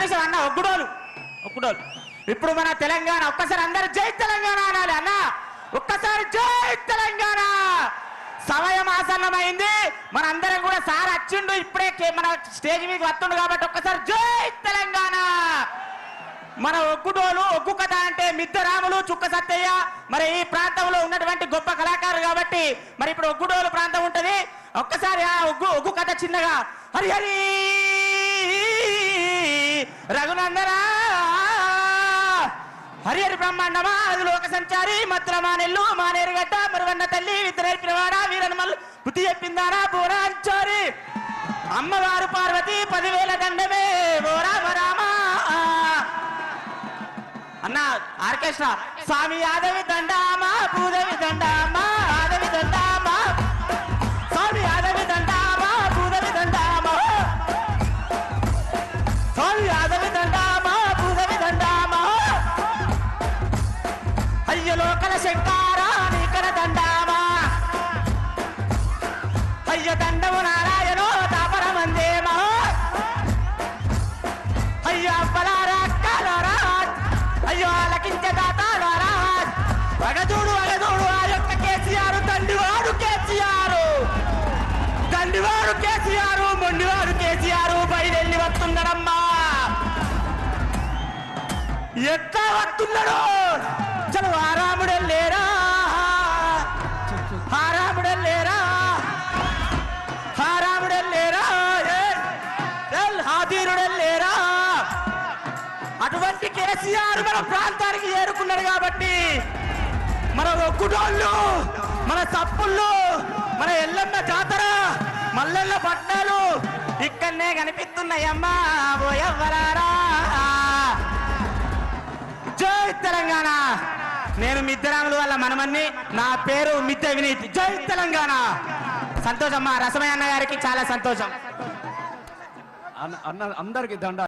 నిమిషం అన్న ఒక్కడోలు ఇప్పుడు మన తెలంగాణ ఒక్కసారి అందరూ జై తెలంగాణ అనాలి అన్న ఒక్కసారి జై తెలంగాణ సమయం ఆసన్నమైంది మనందరం కూడా సార్ వచ్చిండు ఇప్పుడే మన స్టేజ్ మీద వస్తుండు కాబట్టి ఒక్కసారి జై తెలంగాణ మన ఒగ్గుడోలు ఒగ్గు కథ అంటే మిద్దరాములు చుక్క సత్తయ్య మరి ఈ ప్రాంతంలో ఉన్నటువంటి గొప్ప కళాకారులు కాబట్టి మరి ఇప్పుడు ఒగ్గుడోలు ప్రాంతం ఉంటది ఒక్కసారి ఆ ఒగ్గు కథ చిన్నగా హరి హరి రఘునందనా హరి హరి బ్రహ్మాండమా అది లోక సంచారి మత్ర మానెల్లు మానేరుగడ్డ మరువన్న తల్లి విద్య నేర్పినవాడ వీరనమల్లు బుద్ధి చెప్పిందారా బోరాంచారి అమ్మవారు పార్వతి 10,000 దండమే ఓ రామ రామ అన్న ఆర్కెస్ట్రా స్వామి యాదవి దండామా భూదేవి దండామా ఆదవి దండామా స్వామి యాదవి దండామా భూదేవి దండామా స్వామి యాదవి దండామా భూదేవి దండామా అయ్య లోకల శంకారా నీకర దండామా అయ్య దండము నారాయణో తాపరమందేమా అయ్య అప్పలారా అక్కలారా అయ్యో ఆలకించే దాతాలారా వగదూడు ఆ యొక్క కేసీఆర్ దండివాడు కేసీఆర్ మొండివాడు కేసీఆర్ బయలుదేరి వస్తున్నాడమ్మా ఎట్లా వస్తున్నాడు చలు ఆరాముడెళ్ళేరా హాదీరుడెళ్ళేరా అటువంటి కేసీఆర్ మన ప్రాంతానికి చేరుకున్నాడు కాబట్టి మన ఒగ్గుడోళ్ళు మన సప్పుళ్ళు మన ఎల్లమ్మ జాతర మల్లెల్ల పట్నాలు ఇక్కడనే కనిపిస్తున్నాయమ్మా ఓ ఎవ్వరారా జై తెలంగాణ నేను మిద్దరాములు వాళ్ళ మనమన్ని నా పేరు మిద్దె వినీత్ జై తెలంగాణ సంతోషమ్మా రసమయ్య అన్న గారికి చాలా సంతోషం అన్న అందరికి దండ